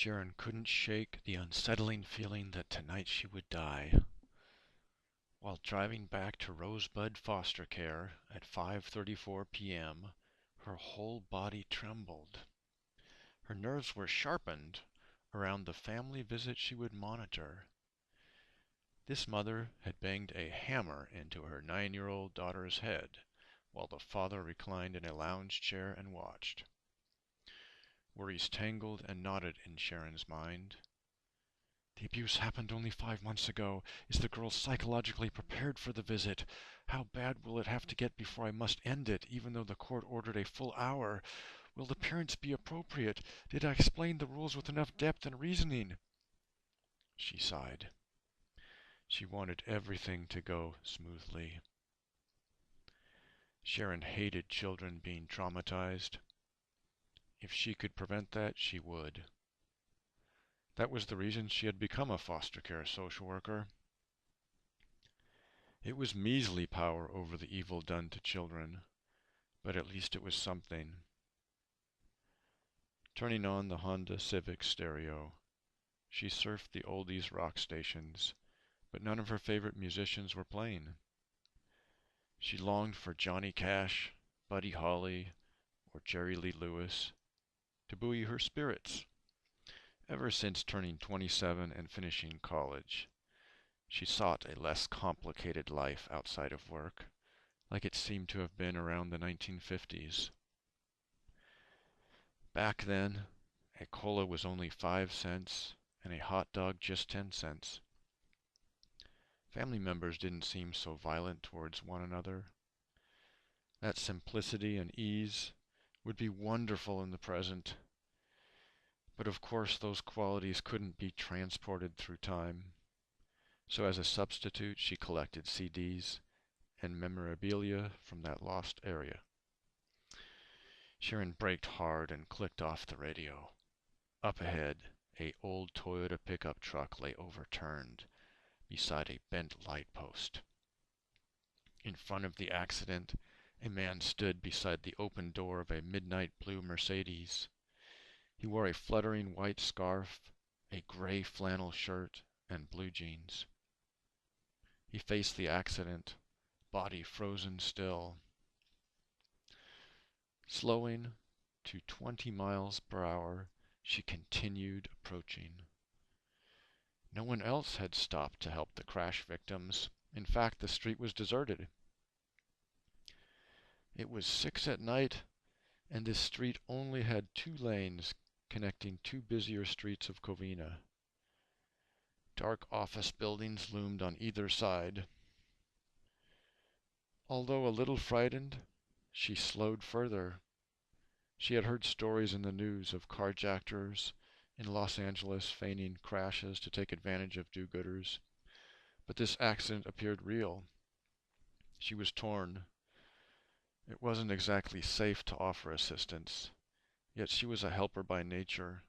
Sharon couldn't shake the unsettling feeling that tonight she would die. While driving back to Rosebud Foster Care at 5:34 p.m., her whole body trembled. Her nerves were sharpened around the family visit she would monitor. This mother had banged a hammer into her 9-year-old daughter's head, while the father reclined in a lounge chair and watched. Worries tangled and knotted in Sharon's mind. The abuse happened only 5 months ago. Is the girl psychologically prepared for the visit? How bad will it have to get before I must end it, even though the court ordered a full hour? Will the parents be appropriate? Did I explain the rules with enough depth and reasoning? She sighed. She wanted everything to go smoothly. Sharon hated children being traumatized. If she could prevent that, she would. That was the reason she had become a foster care social worker. It was measly power over the evil done to children, but at least it was something. Turning on the Honda Civic stereo, she surfed the oldies rock stations, but none of her favorite musicians were playing. She longed for Johnny Cash, Buddy Holly, or Jerry Lee Lewis to buoy her spirits. Ever since turning 27 and finishing college, she sought a less complicated life outside of work, like it seemed to have been around the 1950s. Back then, a cola was only 5 cents and a hot dog just 10 cents. Family members didn't seem so violent towards one another. That simplicity and ease would be wonderful in the present. But of course those qualities couldn't be transported through time. So as a substitute, she collected CDs and memorabilia from that lost area. Sharon braked hard and clicked off the radio. Up ahead, a old Toyota pickup truck lay overturned beside a bent light post. In front of the accident, a man stood beside the open door of a midnight blue Mercedes. He wore a fluttering white scarf, a gray flannel shirt, and blue jeans. He faced the accident, body frozen still. Slowing to 20 miles per hour, she continued approaching. No one else had stopped to help the crash victims. In fact, the street was deserted. It was 6 at night, and this street only had 2 lanes connecting 2 busier streets of Covina. Dark office buildings loomed on either side. Although a little frightened, she slowed further. She had heard stories in the news of carjackers in Los Angeles feigning crashes to take advantage of do-gooders, but this accident appeared real. She was torn. It wasn't exactly safe to offer assistance, yet she was a helper by nature.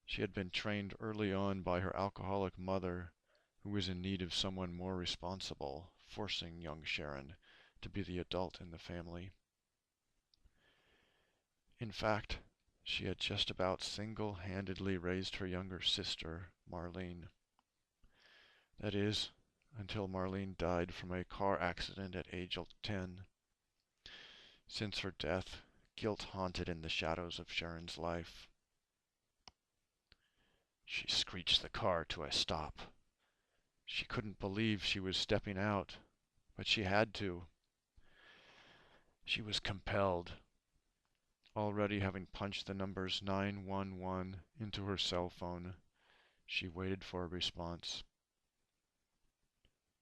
She had been trained early on by her alcoholic mother, who was in need of someone more responsible, forcing young Sharon to be the adult in the family. In fact, she had just about single-handedly raised her younger sister, Marlene. That is, until Marlene died from a car accident at age 10. Since her death, guilt haunted in the shadows of Sharon's life. She screeched the car to a stop. She couldn't believe she was stepping out, but she had to. She was compelled. Already having punched the numbers 911 into her cell phone, she waited for a response.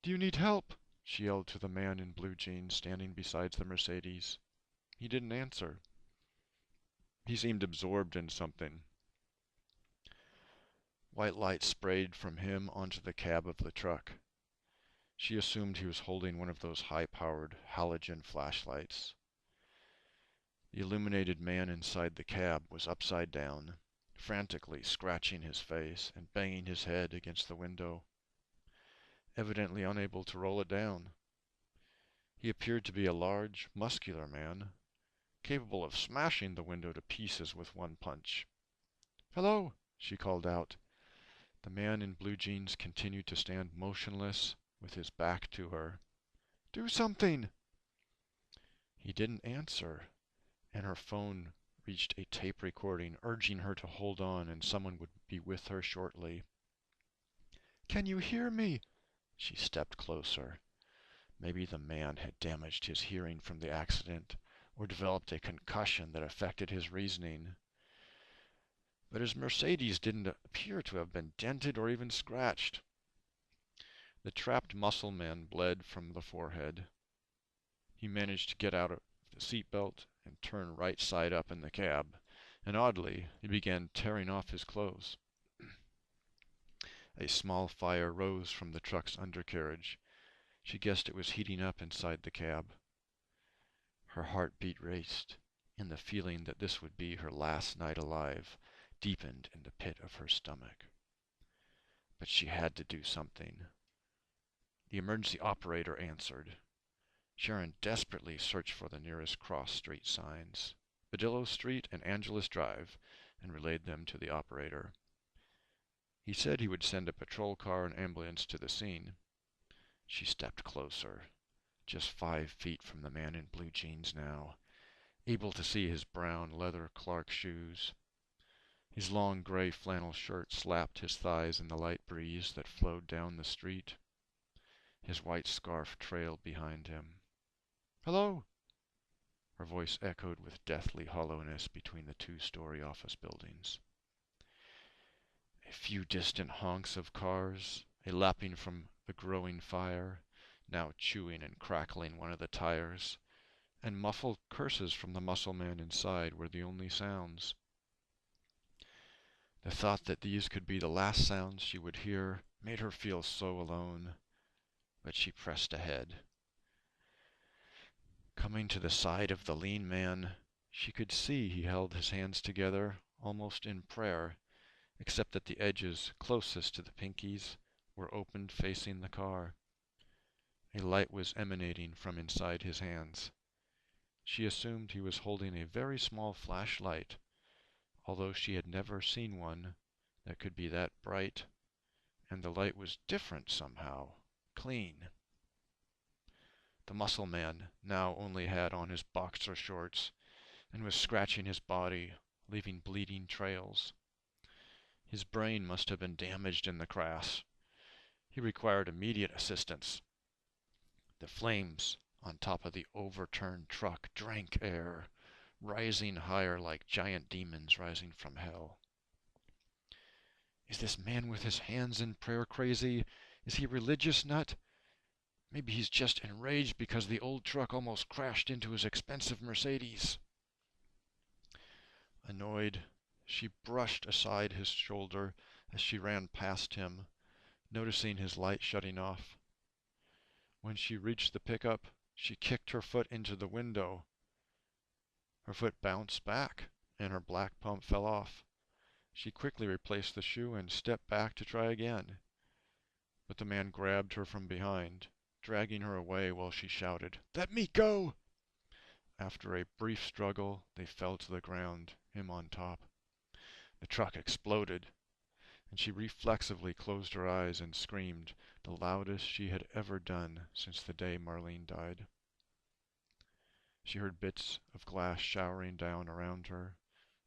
"Do you need help?" she yelled to the man in blue jeans standing beside the Mercedes. He didn't answer. He seemed absorbed in something. White light sprayed from him onto the cab of the truck. She assumed he was holding one of those high-powered halogen flashlights. The illuminated man inside the cab was upside down, frantically scratching his face and banging his head against the window, evidently unable to roll it down. He appeared to be a large, muscular man, capable of smashing the window to pieces with one punch. "Hello," she called out. The man in blue jeans continued to stand motionless with his back to her. "Do something!" He didn't answer, and her phone reached a tape recording urging her to hold on and someone would be with her shortly. "Can you hear me?" She stepped closer. Maybe the man had damaged his hearing from the accident or developed a concussion that affected his reasoning. But his Mercedes didn't appear to have been dented or even scratched. The trapped muscle man bled from the forehead. He managed to get out of the seatbelt and turn right side up in the cab, and oddly, he began tearing off his clothes. A small fire rose from the truck's undercarriage. She guessed it was heating up inside the cab. Her heartbeat raced, and the feeling that this would be her last night alive deepened in the pit of her stomach. But she had to do something. The emergency operator answered. Sharon desperately searched for the nearest cross-street signs, Badillo Street and Angelus Drive, and relayed them to the operator. He said he would send a patrol car and ambulance to the scene. She stepped closer, just 5 feet from the man in blue jeans now, able to see his brown leather Clark shoes. His long gray flannel shirt slapped his thighs in the light breeze that flowed down the street. His white scarf trailed behind him. "Hello!" Her voice echoed with deathly hollowness between the 2-story office buildings. A few distant honks of cars, a lapping from the growing fire, now chewing and crackling one of the tires, and muffled curses from the muscle man inside were the only sounds. The thought that these could be the last sounds she would hear made her feel so alone, but she pressed ahead. Coming to the side of the lean man, she could see he held his hands together, almost in prayer, except that the edges closest to the pinkies were opened facing the car. A light was emanating from inside his hands. She assumed he was holding a very small flashlight, although she had never seen one that could be that bright, and the light was different somehow, clean. The muscle man now only had on his boxer shorts and was scratching his body, leaving bleeding trails. His brain must have been damaged in the crash. He required immediate assistance. The flames on top of the overturned truck drank air, rising higher like giant demons rising from hell. Is this man with his hands in prayer crazy? Is he a religious nut? Maybe he's just enraged because the old truck almost crashed into his expensive Mercedes. Annoyed, she brushed aside his shoulder as she ran past him, noticing his light shutting off. When she reached the pickup, she kicked her foot into the window. Her foot bounced back, and her black pump fell off. She quickly replaced the shoe and stepped back to try again. But the man grabbed her from behind, dragging her away while she shouted, "Let me go!" After a brief struggle, they fell to the ground, him on top. The truck exploded, and she reflexively closed her eyes and screamed, the loudest she had ever done since the day Marlene died. She heard bits of glass showering down around her,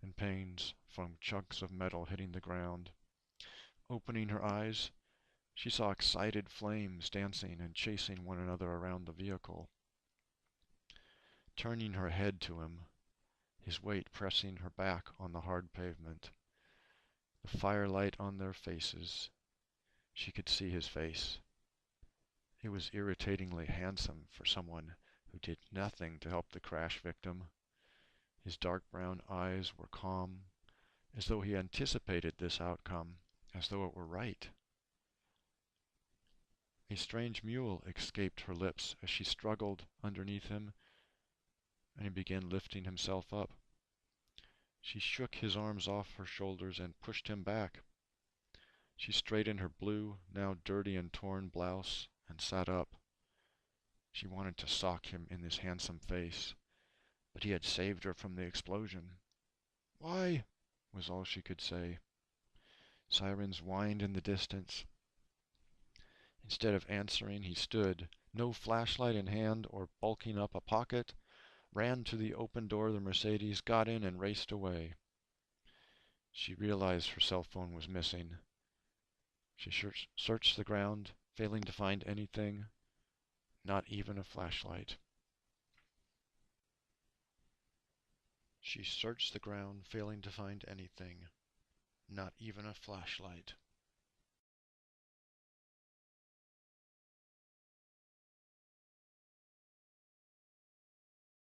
and pains from chunks of metal hitting the ground. Opening her eyes, she saw excited flames dancing and chasing one another around the vehicle. Turning her head to him, his weight pressing her back on the hard pavement, the firelight on their faces, she could see his face. It was irritatingly handsome for someone who did nothing to help the crash victim. His dark brown eyes were calm, as though he anticipated this outcome, as though it were right. A strange mule escaped her lips as she struggled underneath him, and he began lifting himself up. She shook his arms off her shoulders and pushed him back. She straightened her blue, now dirty and torn blouse and sat up. She wanted to sock him in his handsome face, but he had saved her from the explosion. "Why?" was all she could say. Sirens whined in the distance. Instead of answering, he stood, no flashlight in hand or bulking up a pocket, ran to the open door of the Mercedes, got in, and raced away. She realized her cell phone was missing. She searched the ground, failing to find anything, not even a flashlight. She searched the ground, failing to find anything, not even a flashlight.